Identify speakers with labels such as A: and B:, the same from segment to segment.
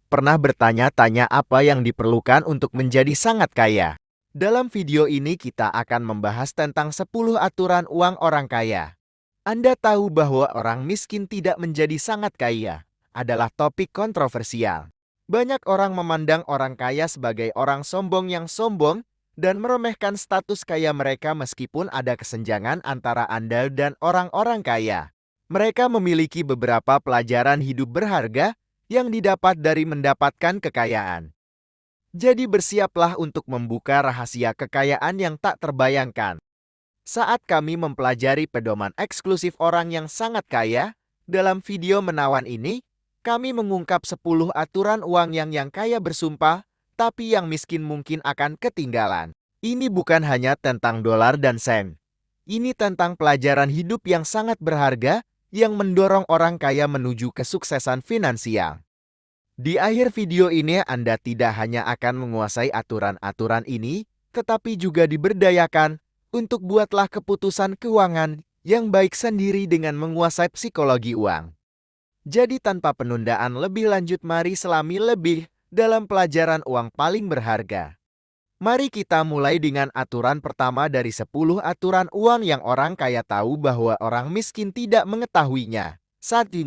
A: Pernah bertanya-tanya apa yang diperlukan untuk menjadi sangat kaya? Dalam video ini kita akan membahas tentang 10 aturan uang orang kaya. Anda tahu bahwa orang miskin tidak menjadi sangat kaya adalah topik kontroversial. Banyak orang memandang orang kaya sebagai orang sombong yang sombong dan meremehkan status kaya mereka meskipun ada kesenjangan antara Anda dan orang-orang kaya. Mereka memiliki beberapa pelajaran hidup berharga yang didapat dari mendapatkan kekayaan. Jadi bersiaplah untuk membuka rahasia kekayaan yang tak terbayangkan. Saat kami mempelajari pedoman eksklusif orang yang sangat kaya, dalam video menawan ini, kami mengungkap 10 aturan uang yang kaya bersumpah, tapi yang miskin mungkin akan ketinggalan. Ini bukan hanya tentang dolar dan sen. Ini tentang pelajaran hidup yang sangat berharga yang mendorong orang kaya menuju kesuksesan finansial. Di akhir video ini Anda tidak hanya akan menguasai aturan-aturan ini, tetapi juga diberdayakan untuk buatlah keputusan keuangan yang baik sendiri dengan menguasai psikologi uang. Jadi tanpa penundaan lebih lanjut, mari selami lebih dalam pelajaran uang paling berharga. Mari kita mulai dengan aturan pertama dari 10 aturan uang yang orang kaya tahu bahwa orang miskin tidak mengetahuinya. 1.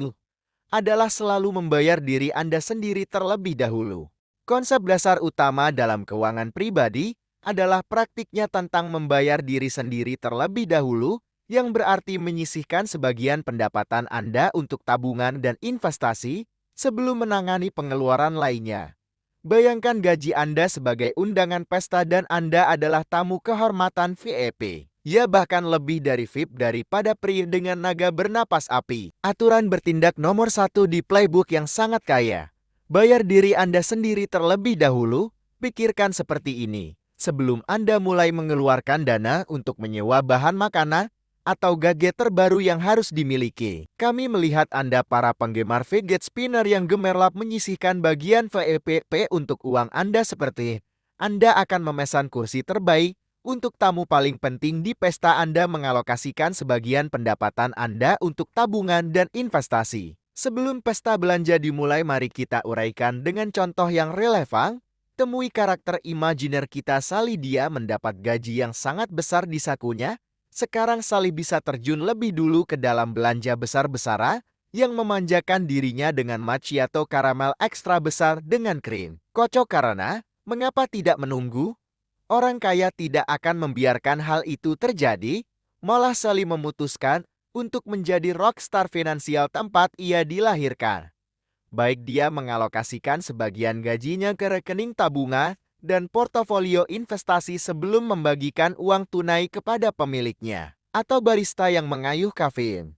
A: Adalah selalu membayar diri Anda sendiri terlebih dahulu. Konsep dasar utama dalam keuangan pribadi adalah praktiknya tentang membayar diri sendiri terlebih dahulu, yang berarti menyisihkan sebagian pendapatan Anda untuk tabungan dan investasi sebelum menangani pengeluaran lainnya. Bayangkan gaji Anda sebagai undangan pesta dan Anda adalah tamu kehormatan VIP. Ya, bahkan lebih dari VIP daripada pria dengan naga bernapas api. Aturan bertindak nomor 1 di playbook yang sangat kaya. Bayar diri Anda sendiri terlebih dahulu. Pikirkan seperti ini. Sebelum Anda mulai mengeluarkan dana untuk menyewa bahan makanan atau gadget terbaru yang harus dimiliki, kami melihat Anda para penggemar fidget spinner yang gemerlap menyisihkan bagian VIP untuk uang Anda seperti Anda akan memesan kursi terbaik untuk tamu paling penting di pesta. Anda mengalokasikan sebagian pendapatan Anda untuk tabungan dan investasi. Sebelum pesta belanja dimulai, mari kita uraikan dengan contoh yang relevan. Temui karakter imajiner kita. Sally, dia mendapat gaji yang sangat besar di sakunya. Sekarang Sally bisa terjun lebih dulu ke dalam belanja besar-besaran yang memanjakan dirinya dengan macchiato karamel ekstra besar dengan krim. Kocok karena, mengapa tidak menunggu? Orang kaya tidak akan membiarkan hal itu terjadi, malah Sally memutuskan untuk menjadi rockstar finansial tempat ia dilahirkan. Baik dia mengalokasikan sebagian gajinya ke rekening tabungan dan portofolio investasi sebelum membagikan uang tunai kepada pemiliknya, atau barista yang mengayuh kafein.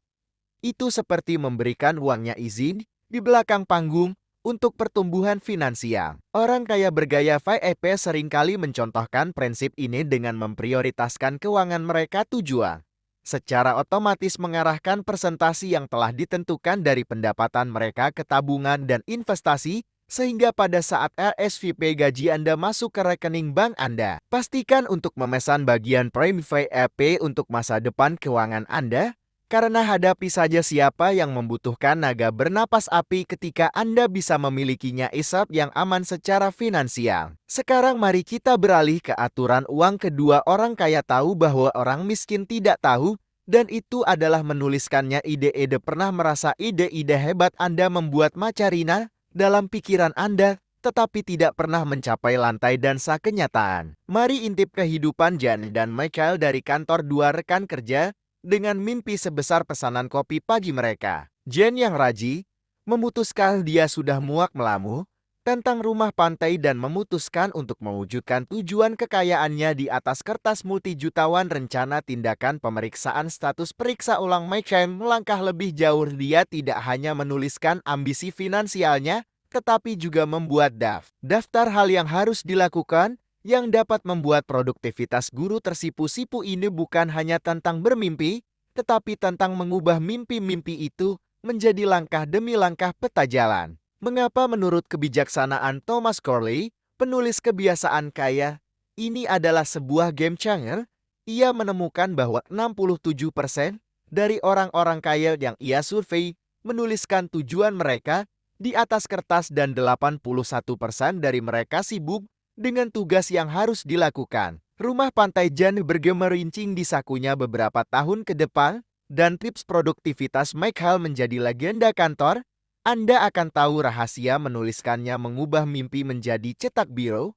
A: Itu seperti memberikan uangnya izin di belakang panggung untuk pertumbuhan finansial. Orang kaya bergaya VIP seringkali mencontohkan prinsip ini dengan memprioritaskan keuangan mereka tujuan. Secara otomatis mengarahkan persentase yang telah ditentukan dari pendapatan mereka ke tabungan dan investasi, sehingga pada saat RSVP gaji Anda masuk ke rekening bank Anda, pastikan untuk memesan bagian premi VIP untuk masa depan keuangan Anda, karena hadapi saja siapa yang membutuhkan naga bernapas api ketika Anda bisa memilikinya isap yang aman secara finansial. Sekarang mari kita beralih ke aturan uang kedua. Orang kaya tahu bahwa orang miskin tidak tahu, dan itu adalah menuliskannya ide-ide. Pernah merasa ide-ide hebat Anda membuat macarina dalam pikiran Anda, tetapi tidak pernah mencapai lantai dansa kenyataan? Mari intip kehidupan Jan dan Michael dari kantor. Dua rekan kerja dengan mimpi sebesar pesanan kopi pagi mereka. Jen yang rajin memutuskan dia sudah muak melamu tentang rumah pantai dan memutuskan untuk mewujudkan tujuan kekayaannya di atas kertas multijutawan. Rencana tindakan pemeriksaan status periksa ulang. Michael melangkah lebih jauh. Dia tidak hanya menuliskan ambisi finansialnya, tetapi juga membuat daftar hal yang harus dilakukan yang dapat membuat produktivitas guru tersipu-sipu. Ini bukan hanya tentang bermimpi, tetapi tentang mengubah mimpi-mimpi itu menjadi langkah demi langkah peta jalan. Mengapa menurut kebijaksanaan Thomas Corley, penulis kebiasaan kaya, ini adalah sebuah game changer? Ia menemukan bahwa 67% dari orang-orang kaya yang ia survei menuliskan tujuan mereka di atas kertas dan 81% dari mereka sibuk dengan tugas yang harus dilakukan. Rumah pantai Jan bergemerincing di sakunya beberapa tahun ke depan, dan tips produktivitas Michael menjadi legenda kantor. Anda akan tahu rahasia menuliskannya mengubah mimpi menjadi cetak biru.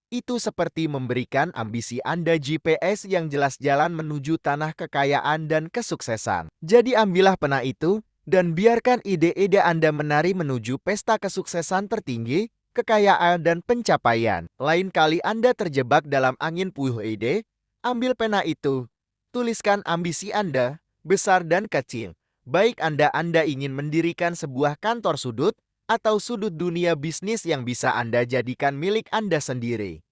A: Itu seperti memberikan ambisi Anda GPS yang jelas jalan menuju tanah kekayaan dan kesuksesan. Jadi ambillah pena itu, dan biarkan ide-ide Anda menari menuju pesta kesuksesan tertinggi, kekayaan, dan pencapaian. Lain kali Anda terjebak dalam angin puyuh ide, ambil pena itu. Tuliskan ambisi Anda, besar dan kecil. Baik Anda ingin mendirikan sebuah kantor sudut, atau sudut dunia bisnis yang bisa Anda jadikan milik Anda sendiri.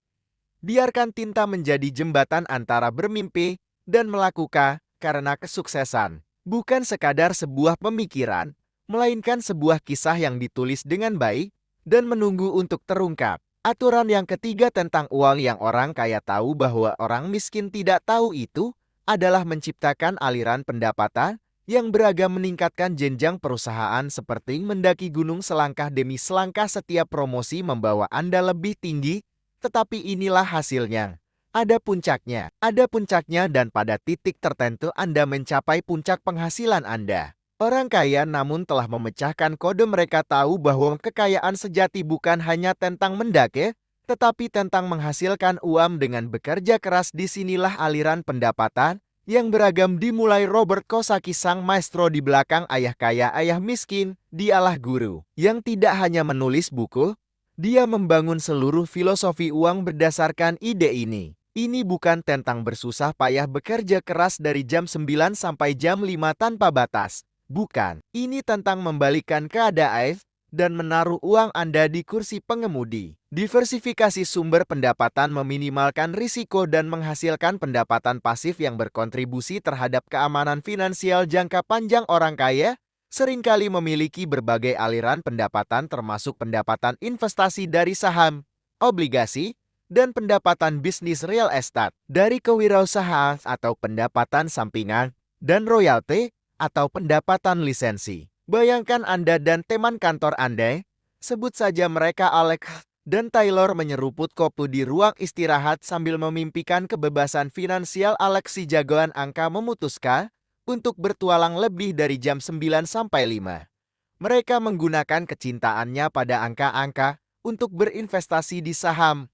A: Biarkan tinta menjadi jembatan antara bermimpi dan melakukan, karena kesuksesan bukan sekadar sebuah pemikiran, melainkan sebuah kisah yang ditulis dengan baik dan menunggu untuk terungkap. Aturan yang ketiga tentang uang yang orang kaya tahu bahwa orang miskin tidak tahu itu adalah menciptakan aliran pendapatan yang beragam, meningkatkan jenjang perusahaan seperti mendaki gunung selangkah demi selangkah. Setiap promosi membawa Anda lebih tinggi, tetapi inilah hasilnya. Ada puncaknya dan pada titik tertentu Anda mencapai puncak penghasilan Anda. Orang kaya namun telah memecahkan kode. Mereka tahu bahwa kekayaan sejati bukan hanya tentang mendaki, tetapi tentang menghasilkan uang dengan bekerja keras. Disinilah aliran pendapatan yang beragam dimulai. Robert Kiyosaki, sang maestro di belakang ayah kaya ayah miskin, dialah guru yang tidak hanya menulis buku, dia membangun seluruh filosofi uang berdasarkan ide ini. Ini bukan tentang bersusah payah bekerja keras dari jam 9 sampai jam 5 tanpa batas. Bukan, ini tentang membalikkan keadaan dan menaruh uang Anda di kursi pengemudi. Diversifikasi sumber pendapatan, meminimalkan risiko, dan menghasilkan pendapatan pasif yang berkontribusi terhadap keamanan finansial jangka panjang. Orang kaya seringkali memiliki berbagai aliran pendapatan, termasuk pendapatan investasi dari saham, obligasi, dan pendapatan bisnis real estate, dari kewirausahaan atau pendapatan sampingan, dan royalti atau pendapatan lisensi. Bayangkan Anda dan teman kantor Anda, sebut saja mereka Alex dan Taylor, menyeruput kopi di ruang istirahat sambil memimpikan kebebasan finansial. Alex, si jagoan angka, memutuskan untuk bertualang lebih dari jam 9 sampai 5. Mereka menggunakan kecintaannya pada angka-angka untuk berinvestasi di saham.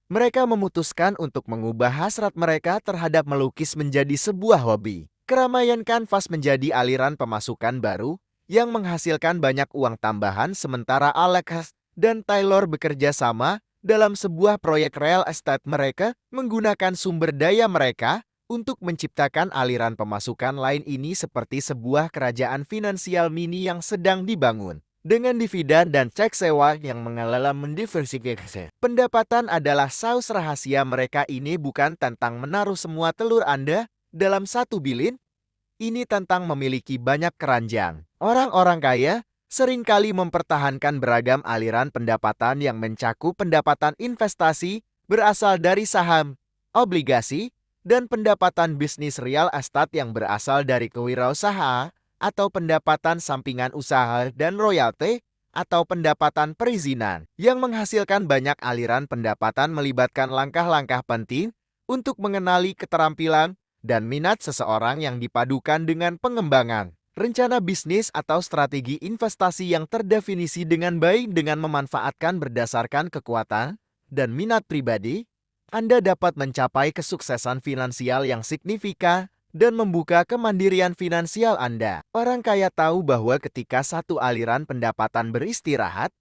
A: Mereka memutuskan untuk mengubah hasrat mereka terhadap melukis menjadi sebuah hobi. Keramaian kanvas menjadi aliran pemasukan baru yang menghasilkan banyak uang tambahan, sementara Alex dan Taylor bekerja sama dalam sebuah proyek real estate. Mereka menggunakan sumber daya mereka untuk menciptakan aliran pemasukan lain. Ini seperti sebuah kerajaan finansial mini yang sedang dibangun, dengan dividen dan cek sewa yang mengelola mendiversifikasi. Pendapatan adalah saus rahasia mereka. Ini bukan tentang menaruh semua telur Anda dalam satu bilin, ini tentang memiliki banyak keranjang. Orang-orang kaya seringkali mempertahankan beragam aliran pendapatan yang mencakup pendapatan investasi berasal dari saham, obligasi, dan pendapatan bisnis real estate yang berasal dari kewirausahaan atau pendapatan sampingan usaha, dan royalti atau pendapatan perizinan yang menghasilkan banyak aliran pendapatan. Melibatkan langkah-langkah penting untuk mengenali keterampilan dan minat seseorang yang dipadukan dengan pengembangan rencana bisnis atau strategi investasi yang terdefinisi dengan baik. Dengan memanfaatkan berdasarkan kekuatan dan minat pribadi, Anda dapat mencapai kesuksesan finansial yang signifikan dan membuka kemandirian finansial Anda. Orang kaya tahu bahwa ketika satu aliran pendapatan beristirahat,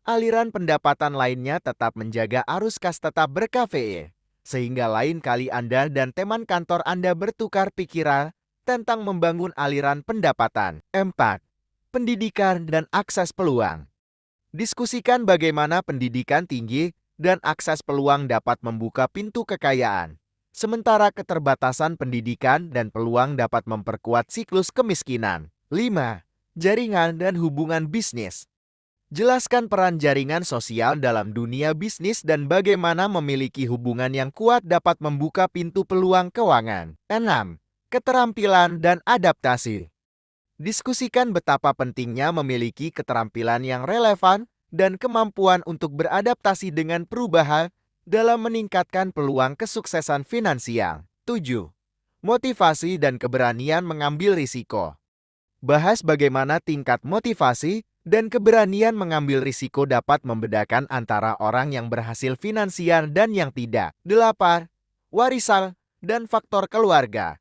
A: aliran pendapatan lainnya tetap menjaga arus kas, tetap berkafein. Sehingga lain kali Anda dan teman kantor Anda bertukar pikiran tentang membangun aliran pendapatan. 4. Pendidikan dan akses peluang. Diskusikan bagaimana pendidikan tinggi dan akses peluang dapat membuka pintu kekayaan, sementara keterbatasan pendidikan dan peluang dapat memperkuat siklus kemiskinan. 5. Jaringan dan hubungan bisnis. Jelaskan peran jaringan sosial dalam dunia bisnis dan bagaimana memiliki hubungan yang kuat dapat membuka pintu peluang keuangan. 6. Keterampilan dan adaptasi. Diskusikan betapa pentingnya memiliki keterampilan yang relevan dan kemampuan untuk beradaptasi dengan perubahan dalam meningkatkan peluang kesuksesan finansial. 7. Motivasi dan keberanian mengambil risiko. Bahas bagaimana tingkat motivasi dan keberanian mengambil risiko dapat membedakan antara orang yang berhasil finansial dan yang tidak. 8. Warisan dan faktor keluarga.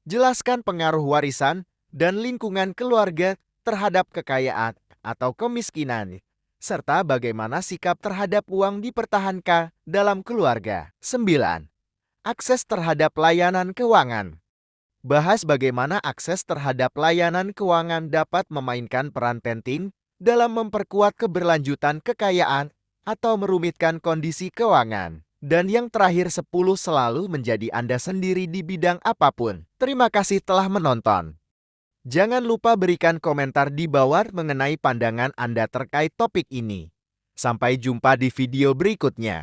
A: Jelaskan pengaruh warisan dan lingkungan keluarga terhadap kekayaan atau kemiskinan, serta bagaimana sikap terhadap uang dipertahankan dalam keluarga. 9. Akses terhadap layanan keuangan. Bahas bagaimana akses terhadap layanan keuangan dapat memainkan peran penting dalam memperkuat keberlanjutan kekayaan atau merumitkan kondisi keuangan. Dan yang terakhir, 10 selalu menjadi Anda sendiri di bidang apapun. Terima kasih telah menonton. Jangan lupa berikan komentar di bawah mengenai pandangan Anda terkait topik ini. Sampai jumpa di video berikutnya.